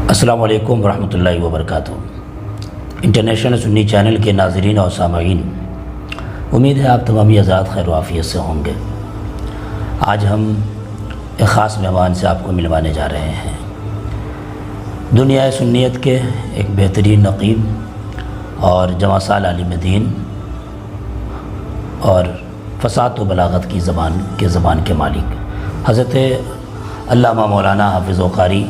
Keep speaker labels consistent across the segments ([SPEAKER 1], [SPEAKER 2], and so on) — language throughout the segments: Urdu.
[SPEAKER 1] السلام علیکم ورحمۃ اللہ وبرکاتہ۔ انٹرنیشنل سنی چینل کے ناظرین اور سامعین، امید ہے آپ تمامی آزاد خیر و عافیت سے ہوں گے۔ آج ہم ایک خاص مہمان سے آپ کو ملوانے جا رہے ہیں۔ دنیا سنیت کے ایک بہترین نقیب اور جواں سال عالم دین اور فصاحت و بلاغت کی زبان کے مالک حضرت علامہ مولانا حافظ و قاری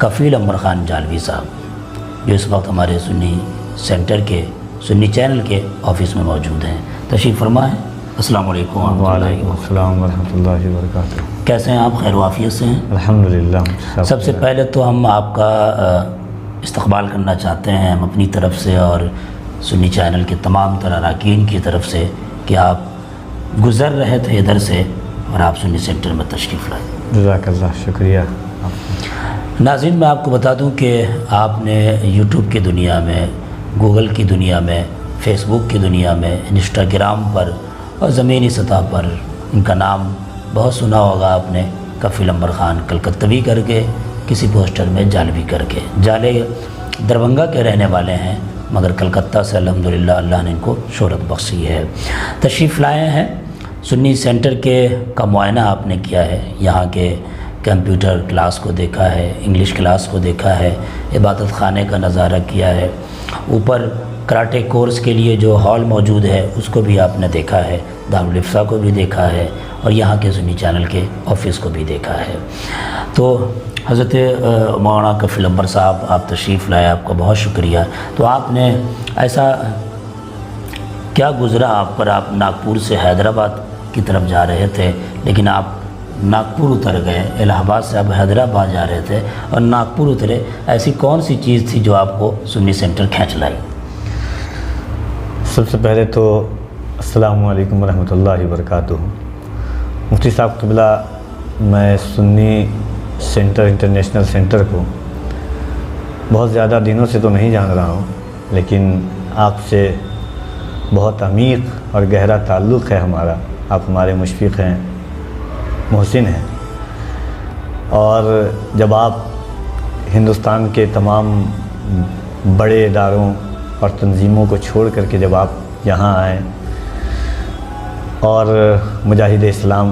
[SPEAKER 1] کفیل عمر خان جالوی صاحب، جو اس وقت ہمارے سنی سینٹر کے سنی چینل کے آفس میں موجود ہیں۔ تشریف فرمائیں۔ السلام علیکم۔
[SPEAKER 2] وعلیکم السلام ورحمۃ اللہ وبرکاتہ۔
[SPEAKER 1] کیسے ہیں آپ؟ خیر و عافیت سے ہیں؟
[SPEAKER 2] الحمدللہ۔
[SPEAKER 1] سب سے پہلے تو ہم آپ کا استقبال کرنا چاہتے ہیں ہم اپنی طرف سے اور سنی چینل کے تمام تر اراکین کی طرف سے کہ آپ گزر رہے تھے ادھر سے اور آپ سنی سینٹر میں تشریف لائے۔
[SPEAKER 2] جزاک اللہ، شکریہ۔
[SPEAKER 1] ناظرین، میں آپ کو بتا دوں کہ آپ نے یوٹیوب کی دنیا میں، گوگل کی دنیا میں، فیس بک کی دنیا میں، انسٹاگرام پر اور زمینی سطح پر ان کا نام بہت سنا ہوگا آپ نے۔ کفیل عمر خان کلکتوی کر کے، کسی پوسٹر میں جالوی کر کے۔ جالے دربھنگہ کے رہنے والے ہیں مگر کلکتہ سے الحمدللہ اللہ نے ان کو شہرت بخشی ہے۔ تشریف لائے ہیں، سنی سینٹر کا معائنہ آپ نے کیا ہے، یہاں کے کمپیوٹر کلاس کو دیکھا ہے، انگلش کلاس کو دیکھا ہے، عبادت خانے کا نظارہ کیا ہے، اوپر کراٹے کورس کے لیے جو ہال موجود ہے اس کو بھی آپ نے دیکھا ہے، دارالفتا کو بھی دیکھا ہے اور یہاں کے سنی چینل کے آفس کو بھی دیکھا ہے۔ تو حضرت مولانا کفیل عمر صاحب، آپ تشریف لائے، آپ کا بہت شکریہ۔ تو آپ نے ایسا کیا گزرا آپ پر؟ آپ ناگپور سے حیدرآباد کی طرف جا رہے تھے لیکن آپ ناگپور اتر گئے، الہ آباد سے آپ حیدرآباد جا رہے تھے اور ناگپور اترے، ایسی کون سی چیز تھی جو آپ کو سنی سینٹر کھینچ لائی؟
[SPEAKER 2] سب سے پہلے تو السلام علیکم ورحمۃ اللہ وبرکاتہ۔ مفتی صاحب قبلہ، میں سنی سینٹر انٹرنیشنل سینٹر کو بہت زیادہ دنوں سے تو نہیں جان رہا ہوں، لیکن آپ سے بہت عمیق اور گہرا تعلق ہے ہمارا۔ آپ ہمارے مشفق ہیں، محسن ہیں، اور جب آپ ہندوستان کے تمام بڑے اداروں اور تنظیموں کو چھوڑ کر کے جب آپ یہاں آئیں اور مجاہد اسلام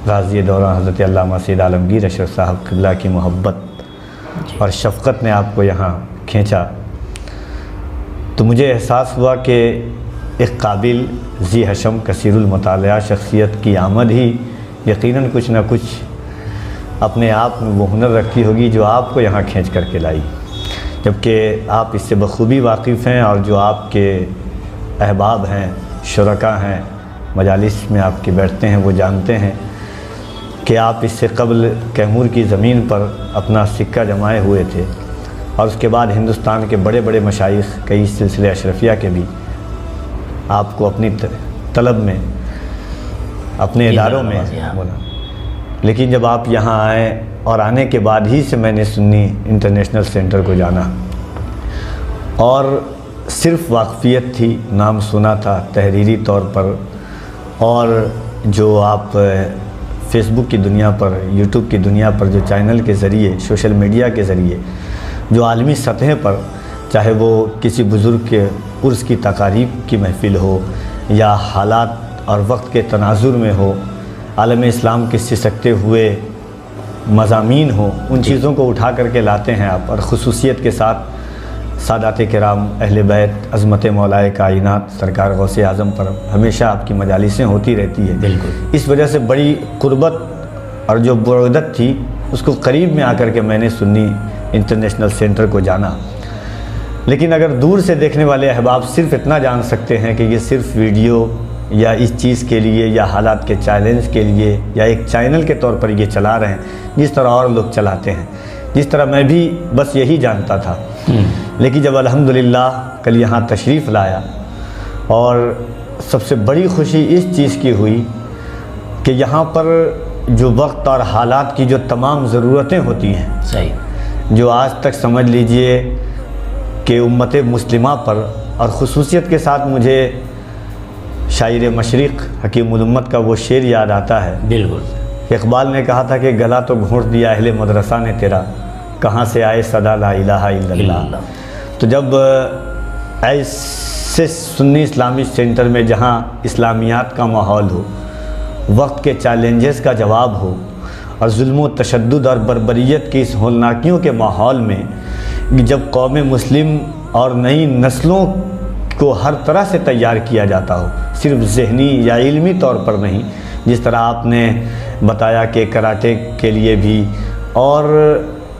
[SPEAKER 2] غازی دوران حضرت علامہ سید عالمگیر اشرف صاحب قبلہ کی محبت اور شفقت نے آپ کو یہاں کھینچا، تو مجھے احساس ہوا کہ ایک قابل ذی حشم کثیر المطالعہ شخصیت کی آمد ہی یقیناً کچھ نہ کچھ اپنے آپ میں وہ ہنر رکھتی ہوگی جو آپ کو یہاں کھینچ کر کے لائی، جبکہ آپ اس سے بخوبی واقف ہیں اور جو آپ کے احباب ہیں، شرکاء ہیں، مجالس میں آپ کے بیٹھتے ہیں، وہ جانتے ہیں کہ آپ اس سے قبل کیمور کی زمین پر اپنا سکہ جمائے ہوئے تھے اور اس کے بعد ہندوستان کے بڑے بڑے مشائخ، کئی سلسلے اشرفیہ کے بھی آپ کو اپنی طلب میں، اپنے اداروں میں بولا، لیکن جب آپ یہاں آئے اور آنے کے بعد ہی سے میں نے سنی انٹرنیشنل سینٹر کو جانا اور صرف واقفیت تھی، نام سنا تھا تحریری طور پر، اور جو آپ فیس بک کی دنیا پر، یوٹیوب کی دنیا پر جو چینل کے ذریعے، سوشل میڈیا کے ذریعے جو عالمی سطح پر، چاہے وہ کسی بزرگ کے عرس کی تقاریب کی محفل ہو یا حالات اور وقت کے تناظر میں ہو، عالم اسلام کے سسکتے ہوئے مضامین ہوں، ان چیزوں کو اٹھا کر کے لاتے ہیں آپ، اور خصوصیت کے ساتھ سادات کرام، اہل بیت، عظمت مولائے کائنات سرکار غوث اعظم پر ہمیشہ آپ کی مجالسیں ہوتی رہتی ہے۔
[SPEAKER 1] بالکل،
[SPEAKER 2] اس وجہ سے بڑی قربت اور جو بعدت تھی اس کو قریب میں آ کر کے میں نے سنی انٹرنیشنل سینٹر کو جانا۔ لیکن اگر دور سے دیکھنے والے احباب صرف اتنا جان سکتے ہیں کہ یہ صرف ویڈیو یا اس چیز کے لیے یا حالات کے چیلنج کے لیے یا ایک چینل کے طور پر یہ چلا رہے ہیں جس طرح اور لوگ چلاتے ہیں، جس طرح میں بھی بس یہی جانتا تھا۔ لیکن جب الحمدللہ کل یہاں تشریف لایا، اور سب سے بڑی خوشی اس چیز کی ہوئی کہ یہاں پر جو وقت اور حالات کی جو تمام ضرورتیں ہوتی ہیں،
[SPEAKER 1] صحیح،
[SPEAKER 2] جو آج تک سمجھ لیجئے کہ امت مسلمہ پر، اور خصوصیت کے ساتھ مجھے شاعر مشرق حکیم الامت کا وہ شعر یاد آتا ہے۔
[SPEAKER 1] بالکل،
[SPEAKER 2] اقبال نے کہا تھا کہ گلا تو گھونٹ دیا اہل مدرسہ نے تیرا، کہاں سے آئے صدا لا الہ الا اللہ. تو جب ایسے سنی اسلامی سینٹر میں جہاں اسلامیات کا ماحول ہو، وقت کے چیلنجز کا جواب ہو، اور ظلم و تشدد اور بربریت کی اس ہولناکیوں کے ماحول میں جب قوم مسلم اور نئی نسلوں کو ہر طرح سے تیار کیا جاتا ہو، صرف ذہنی یا علمی طور پر نہیں، جس طرح آپ نے بتایا کہ کراٹے کے لیے بھی. اور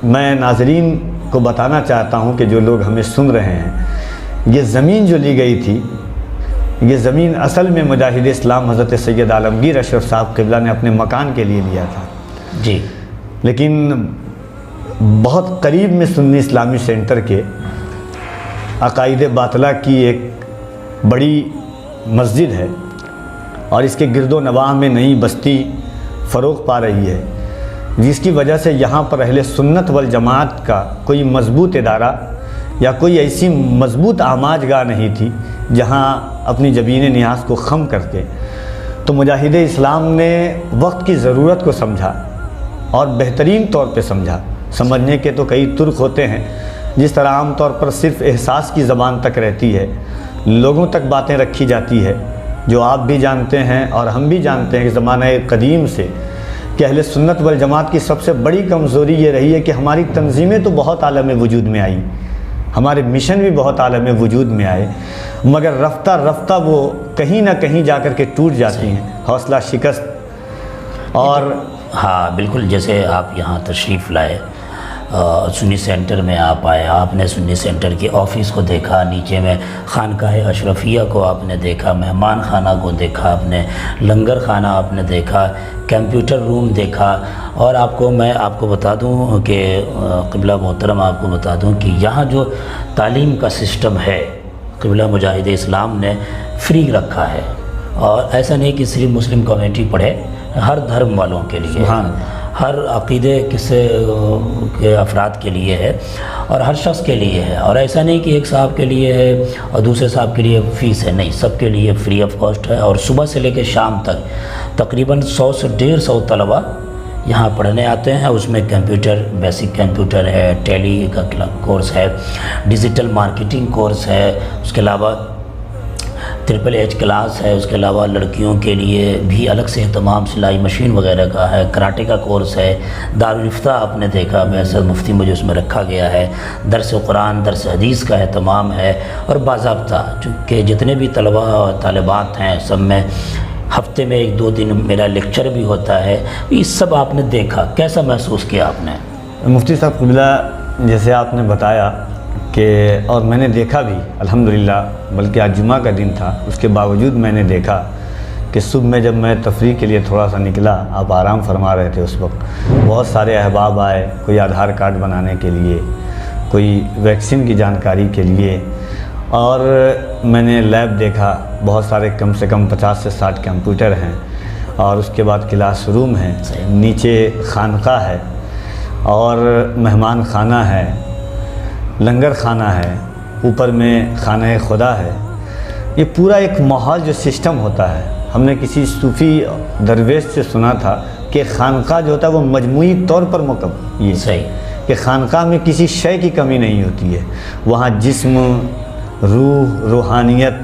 [SPEAKER 2] میں ناظرین کو بتانا چاہتا ہوں کہ جو لوگ ہمیں سن رہے ہیں، یہ زمین جو لی گئی تھی، یہ زمین اصل میں مجاہد اسلام حضرت سید عالمگیر اشرف صاحب قبلہ نے اپنے مکان کے لیے لیا تھا
[SPEAKER 1] جی.
[SPEAKER 2] لیکن بہت قریب میں سنی اسلامی سینٹر کے عقائد باطلہ کی ایک بڑی مسجد ہے، اور اس کے گرد و نواح میں نئی بستی فروغ پا رہی ہے، جس کی وجہ سے یہاں پر اہل سنت والجماعت کا کوئی مضبوط ادارہ یا کوئی ایسی مضبوط آماج گاہ نہیں تھی جہاں اپنی جبین نیاز کو خم کرتے. تو مجاہد اسلام نے وقت کی ضرورت کو سمجھا، اور بہترین طور پہ سمجھا. سمجھنے کے تو کئی طرق ہوتے ہیں. جس طرح عام طور پر صرف احساس کی زبان تک رہتی ہے، لوگوں تک باتیں رکھی جاتی ہے، جو آپ بھی جانتے ہیں اور ہم بھی جانتے ہیں کہ زمانہ قدیم سے کہ اہل سنت والجماعت کی سب سے بڑی کمزوری یہ رہی ہے کہ ہماری تنظیمیں تو بہت عالم وجود میں آئیں، ہمارے مشن بھی بہت عالم وجود میں آئے، مگر رفتہ رفتہ وہ کہیں نہ کہیں جا کر کے ٹوٹ جاتی ہیں، حوصلہ شکست. اور
[SPEAKER 1] ہاں بالکل، جیسے آپ یہاں تشریف لائے، سنی سینٹر میں آپ آئے، آپ نے سنی سینٹر کی آفس کو دیکھا، نیچے میں خانقاہ اشرفیہ کو آپ نے دیکھا، مہمان خانہ کو دیکھا آپ نے، لنگر خانہ آپ نے دیکھا، کمپیوٹر روم دیکھا. اور میں آپ کو بتا دوں کہ قبلہ محترم آپ کو بتا دوں کہ یہاں جو تعلیم کا سسٹم ہے قبلہ مجاہد اسلام نے فری رکھا ہے. اور ایسا نہیں کہ صرف مسلم کمیونٹی پڑھے، ہر دھرم والوں کے لیے، ہر عقیدے کے افراد کے لیے ہے، اور ہر شخص کے لیے ہے. اور ایسا نہیں کہ ایک صاحب کے لیے ہے اور دوسرے صاحب کے لیے فیس ہے، نہیں، سب کے لیے فری آف کاسٹ ہے. اور صبح سے لے کے شام تک تقریباً 100 سے 150 طلباء یہاں پڑھنے آتے ہیں. اس میں کمپیوٹر، بیسک کمپیوٹر ہے، ٹیلی کا کورس ہے، ڈیجیٹل مارکیٹنگ کورس ہے، اس کے علاوہ HHH کلاس ہے، اس کے علاوہ لڑکیوں کے لیے بھی الگ سے اہتمام سلائی مشین وغیرہ کا ہے، کراٹے کا کورس ہے، دارالفتہ آپ نے دیکھا بعثت مفتی مجھے اس میں رکھا گیا ہے، درس قرآن، درس حدیث کا اہتمام ہے. اور باضابطہ چونکہ جتنے بھی طلباء اور طالبات ہیں سب میں ہفتے میں 1-2 دن میرا لیکچر بھی ہوتا ہے. یہ سب آپ نے دیکھا، کیسا محسوس کیا آپ نے؟
[SPEAKER 2] مفتی صاحب قبلہ، جیسے آپ نے بتایا کہ اور میں نے دیکھا بھی الحمدللہ، بلکہ آج جمعہ کا دن تھا، اس کے باوجود میں نے دیکھا کہ صبح میں جب میں تفریح کے لیے تھوڑا سا نکلا، آپ آرام فرما رہے تھے اس وقت، بہت سارے احباب آئے، کوئی آدھار کارڈ بنانے کے لیے، کوئی ویکسین کی جانکاری کے لیے. اور میں نے لیب دیکھا، بہت سارے کم سے کم 50 سے 60 کمپیوٹر ہیں، اور اس کے بعد کلاس روم ہے، نیچے خانقاہ ہے، اور مہمان خانہ ہے، لنگر خانہ ہے، اوپر میں خانہ خدا ہے. یہ پورا ایک ماحول جو سسٹم ہوتا ہے، ہم نے کسی صوفی درویش سے سنا تھا کہ خانقاہ جو ہوتا ہے وہ مجموعی طور پر یہ
[SPEAKER 1] صحیح
[SPEAKER 2] کہ خانقاہ میں کسی شے کی کمی نہیں ہوتی ہے. وہاں جسم، روح، روحانیت،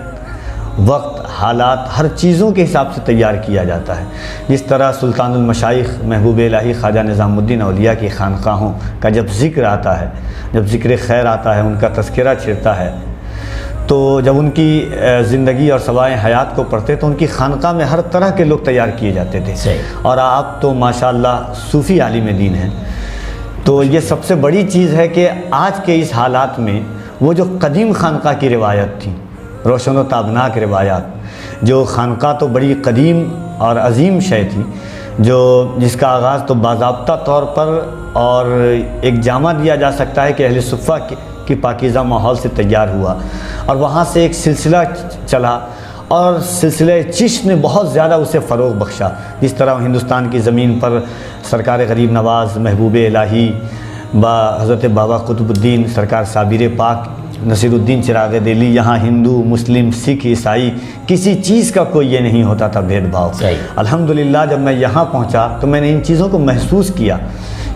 [SPEAKER 2] وقت، حالات، ہر چیزوں کے حساب سے تیار کیا جاتا ہے. جس طرح سلطان المشائخ محبوب الہی خواجہ نظام الدین اولیاء کی خانقاہوں کا جب ذکر آتا ہے، جب ذکر خیر آتا ہے، ان کا تذکرہ چھڑتا ہے، تو جب ان کی زندگی اور سوائے حیات کو پڑھتے تو ان کی خانقاہ میں ہر طرح کے لوگ تیار کیے جاتے تھے. اور آپ تو ماشاءاللہ صوفی عالم دین ہیں. تو یہ سب سے بڑی چیز ہے کہ آج کے اس حالات میں وہ جو قدیم خانقاہ کی روایت تھی، روشن و تابناک روایات، جو خانقاہ تو بڑی قدیم اور عظیم شے تھی، جس کا آغاز تو باضابطہ طور پر اور ایک جامع دیا جا سکتا ہے کہ اہل صفہ کی پاکیزہ ماحول سے تیار ہوا، اور وہاں سے ایک سلسلہ چلا، اور سلسلہ چشت نے بہت زیادہ اسے فروغ بخشا. جس طرح ہندوستان کی زمین پر سرکار غریب نواز محبوب الہی حضرت بابا قطب الدین سرکار صابر پاک نصیر الدین چراغ دہلی، یہاں ہندو، مسلم، سکھ، عیسائی، کسی چیز کا کوئی یہ نہیں ہوتا تھا بھید بھاؤ. الحمدللہ جب میں یہاں پہنچا تو میں نے ان چیزوں کو محسوس کیا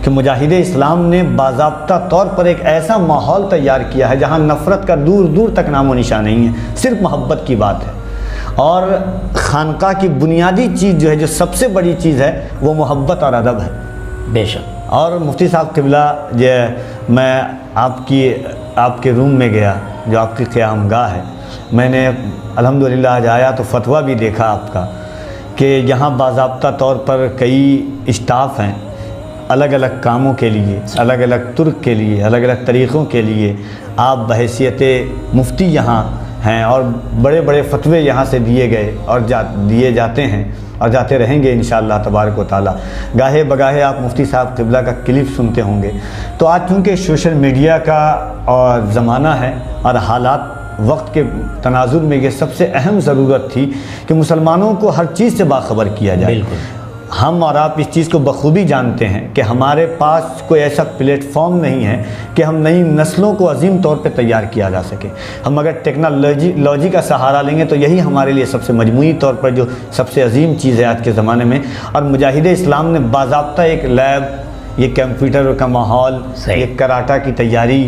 [SPEAKER 2] کہ مجاہد اسلام نے باضابطہ طور پر ایک ایسا ماحول تیار کیا ہے جہاں نفرت کا دور دور تک نام و نشان نہیں ہے، صرف محبت کی بات ہے۔ اور خانقاہ کی بنیادی چیز جو ہے، جو سب سے بڑی چیز ہے، وہ محبت اور ادب ہے۔
[SPEAKER 1] بے شک۔
[SPEAKER 2] اور مفتی صاحب قبلہ، میں آپ کے روم میں گیا جو آپ کی قیام گاہ ہے، میں نے الحمدللہ آج آیا تو فتویٰ بھی دیکھا آپ کا کہ یہاں باضابطہ طور پر کئی اسٹاف ہیں، الگ الگ کاموں کے لیے، الگ الگ ترک کے لیے، الگ الگ طریقوں کے لیے آپ بحیثیت مفتی یہاں ہیں، اور بڑے بڑے فتوے یہاں سے دیے گئے اور دیے جاتے ہیں اور جاتے رہیں گے انشاءاللہ تبارک و تعالیٰ۔ گاہے بگاہے آپ مفتی صاحب قبلہ کا کلپ سنتے ہوں گے۔ تو آج چونکہ سوشل میڈیا کا اور زمانہ ہے اور حالات وقت کے تناظر میں یہ سب سے اہم ضرورت تھی کہ مسلمانوں کو ہر چیز سے باخبر کیا جائے۔
[SPEAKER 1] بالکل۔
[SPEAKER 2] ہم اور آپ اس چیز کو بخوبی جانتے ہیں کہ ہمارے پاس کوئی ایسا پلیٹ فارم نہیں ہے کہ ہم نئی نسلوں کو عظیم طور پہ تیار کیا جا سکے۔ ہم اگر ٹیکنالوجی کا سہارا لیں گے تو یہی ہمارے لیے سب سے مجموعی طور پر جو سب سے عظیم چیز ہے آج کے زمانے میں۔ اور مجاہد اسلام نے باضابطہ ایک لیب، یہ کمپیوٹر کا ماحول، یہ کراٹا کی تیاری،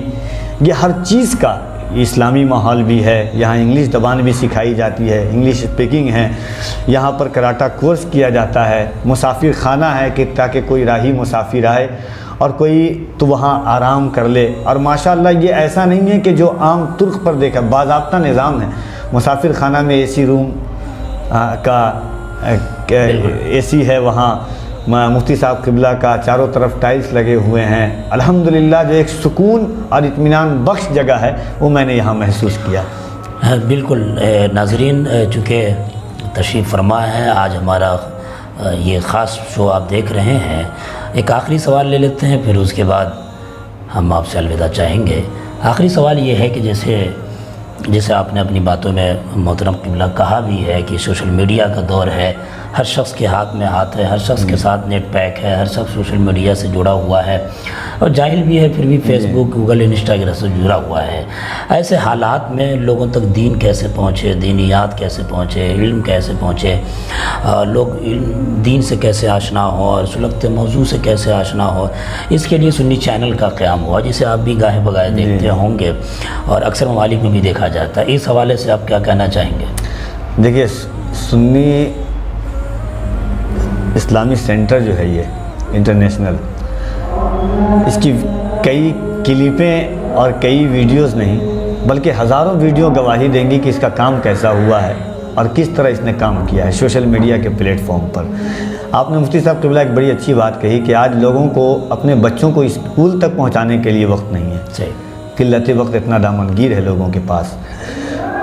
[SPEAKER 2] یہ ہر چیز کا اسلامی ماحول بھی ہے۔ یہاں انگلش زبان بھی سکھائی جاتی ہے، انگلش اسپیکنگ ہے، یہاں پر کراٹا کورس کیا جاتا ہے، مسافر خانہ ہے کہ تاکہ کوئی راہی مسافر آئے اور کوئی تو وہاں آرام کر لے۔ اور ماشاءاللہ یہ ایسا نہیں ہے کہ جو عام ترک پر دیکھا، باضابطہ نظام ہے۔ مسافر خانہ میں اے سی روم کا اے سی ہے، وہاں مفتی صاحب قبلہ کا چاروں طرف ٹائلز لگے ہوئے ہیں۔ الحمدللہ جو ایک سکون اور اطمینان بخش جگہ ہے وہ میں نے یہاں محسوس کیا۔
[SPEAKER 1] بالکل ناظرین، چونکہ تشریف فرما ہے آج ہمارا یہ خاص شو آپ دیکھ رہے ہیں، ایک آخری سوال لے لیتے ہیں، پھر اس کے بعد ہم آپ سے الوداع چاہیں گے۔ آخری سوال یہ ہے کہ جیسے آپ نے اپنی باتوں میں محترم قبلہ کہا بھی ہے کہ سوشل میڈیا کا دور ہے، ہر شخص کے ہاتھ میں ہاتھ ہے، ہر شخص کے ساتھ نیٹ پیک ہے، ہر شخص سوشل میڈیا سے جڑا ہوا ہے، اور جاہل بھی ہے پھر بھی فیس بک، گوگل، انسٹاگرام سے جڑا ہوا ہے۔ ایسے حالات میں لوگوں تک دین کیسے پہنچے، دینیات کیسے پہنچے، علم کیسے پہنچے، لوگ دین سے کیسے آشنا ہو اور سلگتے موضوع سے کیسے آشنا ہو، اس کے لیے سنی چینل کا قیام ہوا، جسے آپ بھی گاہے بگاہے دیکھتے ہوں گے اور اکثر ممالک میں بھی دیکھا جاتا ہے۔ اس حوالے سے آپ کیا کہنا چاہیں گے؟
[SPEAKER 2] دیکھیے، سنی اسلامی سینٹر جو ہے یہ انٹرنیشنل، اس کی کئی کلپیں اور کئی ویڈیوز نہیں بلکہ ہزاروں ویڈیو گواہی دیں گی کہ اس کا کام کیسا ہوا ہے اور کس طرح اس نے کام کیا ہے سوشل میڈیا کے پلیٹ فارم پر۔ آپ نے مفتی صاحب قبلہ ایک بڑی اچھی بات کہی کہ آج لوگوں کو اپنے بچوں کو اسکول تک پہنچانے کے لیے وقت نہیں ہے،
[SPEAKER 1] صحیح،
[SPEAKER 2] قلت وقت اتنا دامنگیر ہے لوگوں کے پاس،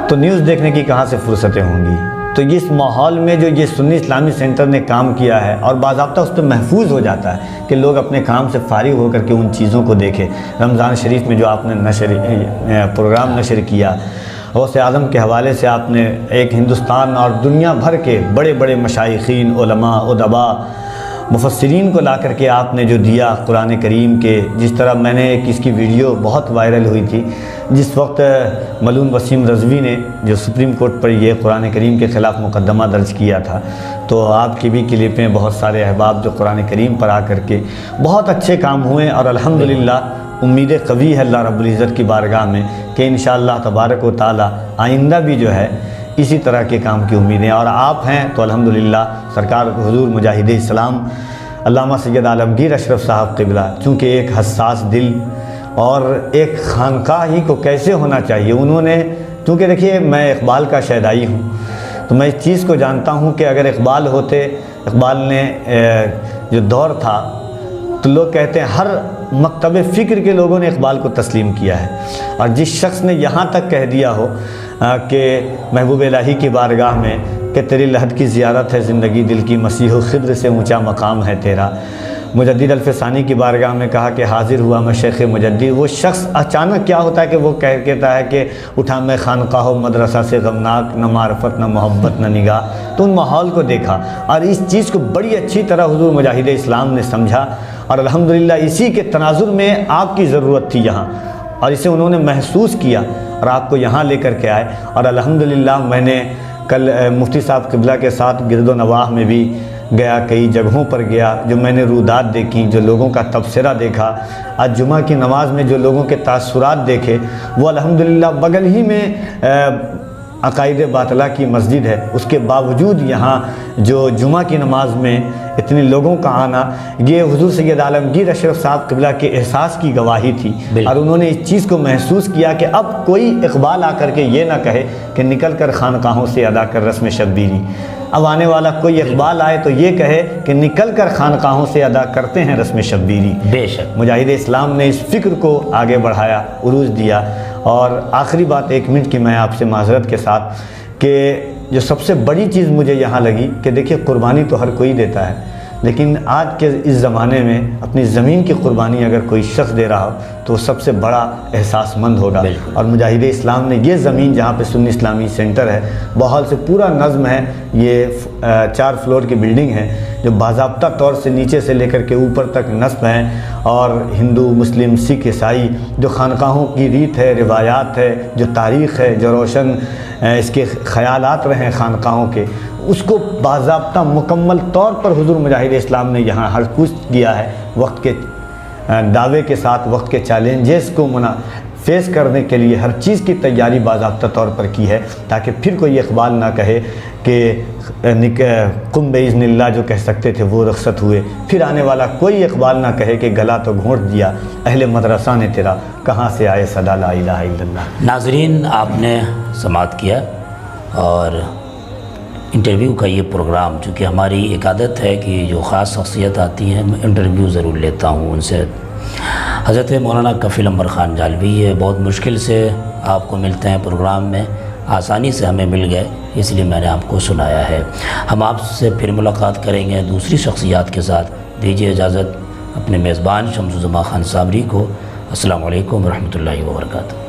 [SPEAKER 2] تو نیوز دیکھنے کی کہاں سے فرصتیں ہوں گی۔ تو اس ماحول میں جو یہ سنی اسلامی سینٹر نے کام کیا ہے اور باضابطہ اس پہ محفوظ ہو جاتا ہے کہ لوگ اپنے کام سے فارغ ہو کر کے ان چیزوں کو دیکھیں۔ رمضان شریف میں جو آپ نے پروگرام نشر کیا، غوث اعظم کے حوالے سے آپ نے ایک ہندوستان اور دنیا بھر کے بڑے بڑے مشائخین، علماء، ادباء، مفسرین کو لا کر کے آپ نے جو دیا قرآن کریم کے، جس طرح میں نے ایک اس کی ویڈیو بہت وائرل ہوئی تھی جس وقت ملون وسیم رضوی نے جو سپریم کورٹ پر یہ قرآن کریم کے خلاف مقدمہ درج کیا تھا، تو آپ کی بھی کلپیں، بہت سارے احباب جو قرآن کریم پر آ کر کے بہت اچھے کام ہوئے، اور الحمدللہ امید قوی ہے اللہ رب العزت کی بارگاہ میں کہ انشاءاللہ تبارک و تعالی آئندہ بھی جو ہے اسی طرح کے کام کی امیدیں، اور آپ ہیں تو الحمدللہ سرکار حضور مجاہد اسلام علامہ سید عالمگیر اشرف صاحب قبلہ، چونکہ ایک حساس دل اور ایک خانقاہ ہی کو کیسے ہونا چاہیے، انہوں نے، چونکہ دیکھیے میں اقبال کا شیدائی ہوں تو میں اس چیز کو جانتا ہوں کہ اگر اقبال ہوتے، اقبال نے جو دور تھا تو لوگ کہتے ہیں ہر مکتب فکر کے لوگوں نے اقبال کو تسلیم کیا ہے، اور جس شخص نے یہاں تک کہہ دیا ہو کہ محبوب الہی کی بارگاہ میں کہ تیری لحد کی زیارت ہے زندگی دل کی، مسیح و خضر سے اونچا مقام ہے تیرا، مجدد الف ثانی کی بارگاہ میں کہا کہ حاضر ہوا میں شیخ مجدد، وہ شخص اچانک کیا ہوتا ہے کہ وہ کہتا ہے کہ اٹھا میں خانقاہ و مدرسہ سے غمناک، نہ معرفت نہ محبت نہ نگاہ، تو ان ماحول کو دیکھا اور اس چیز کو بڑی اچھی طرح حضور مجاہد اسلام نے سمجھا، اور الحمدللہ اسی کے تناظر میں آپ کی ضرورت تھی یہاں، اور اسے انہوں نے محسوس کیا اور آپ کو یہاں لے کر کے آئے، اور الحمدللہ میں نے کل مفتی صاحب قبلہ کے ساتھ گرد و نواح میں بھی گیا، کئی جگہوں پر گیا، جو میں نے رودات دیکھی، جو لوگوں کا تبصرہ دیکھا، آج جمعہ کی نماز میں جو لوگوں کے تاثرات دیکھے، وہ الحمدللہ بغل ہی میں عقائد باطلہ کی مسجد ہے، اس کے باوجود یہاں جو جمعہ کی نماز میں اتنے لوگوں کا آنا، یہ حضور سید عالمگیر اشرف صاحب قبلہ کے احساس کی گواہی تھی، اور انہوں نے اس چیز کو محسوس کیا کہ اب کوئی اقبال آ کر کے یہ نہ کہے کہ نکل کر خانقاہوں سے ادا کر رسم شبیری، اب آنے والا کوئی اقبال آئے تو یہ کہے کہ نکل کر خانقاہوں سے ادا کرتے ہیں رسم شبیری۔
[SPEAKER 1] بے شک
[SPEAKER 2] مجاہد اسلام نے اس فکر کو آگے بڑھایا، عروج دیا۔ اور آخری بات 1 منٹ کی میں آپ سے معذرت کے ساتھ، کہ جو سب سے بڑی چیز مجھے یہاں لگی کہ دیکھیے قربانی تو ہر کوئی دیتا ہے، لیکن آج کے اس زمانے میں اپنی زمین کی قربانی اگر کوئی شخص دے رہا ہو تو وہ سب سے بڑا احساس مند ہوگا۔ اور مجاہد اسلام نے یہ زمین جہاں پہ سنی اسلامی سینٹر ہے، بہت سے پورا نظم ہے، یہ 4 فلور کی بلڈنگ ہے جو باضابطہ طور سے نیچے سے لے کر کے اوپر تک نصب ہیں، اور ہندو، مسلم، سکھ، عیسائی جو خانقاہوں کی ریت ہے، روایات ہے، جو تاریخ ہے، جو روشن اس کے خیالات رہے ہیں خانقاہوں کے، اس کو باضابطہ مکمل طور پر حضور مجاہد اسلام نے یہاں ہر کچھ کیا ہے، وقت کے دعوے کے ساتھ، وقت کے چیلنجز کو فیس کرنے کے لیے ہر چیز کی تیاری باضابطہ طور پر کی ہے، تاکہ پھر کوئی اقبال نہ کہے کہ قم باذن اللہ جو کہہ سکتے تھے وہ رخصت ہوئے، پھر آنے والا کوئی اقبال نہ کہے کہ گلا تو گھونٹ دیا اہل مدرسہ نے تیرا، کہاں سے آئے صدا لا الہ الا اللہ۔
[SPEAKER 1] ناظرین، آپ نے سماعت کیا، اور انٹرویو کا یہ پروگرام، چونکہ ہماری ایک عادت ہے کہ جو خاص شخصیت آتی ہیں میں انٹرویو ضرور لیتا ہوں ان سے۔ حضرت مولانا کفیل انور خان جالوی یہ بہت مشکل سے آپ کو ملتے ہیں پروگرام میں، آسانی سے ہمیں مل گئے، اس لیے میں نے آپ کو سنایا ہے۔ ہم آپ سے پھر ملاقات کریں گے دوسری شخصیات کے ساتھ۔ دیجیے اجازت اپنے میزبان شمس الزمان خان صابری کو۔ السلام علیکم ورحمۃ اللہ وبرکاتہ۔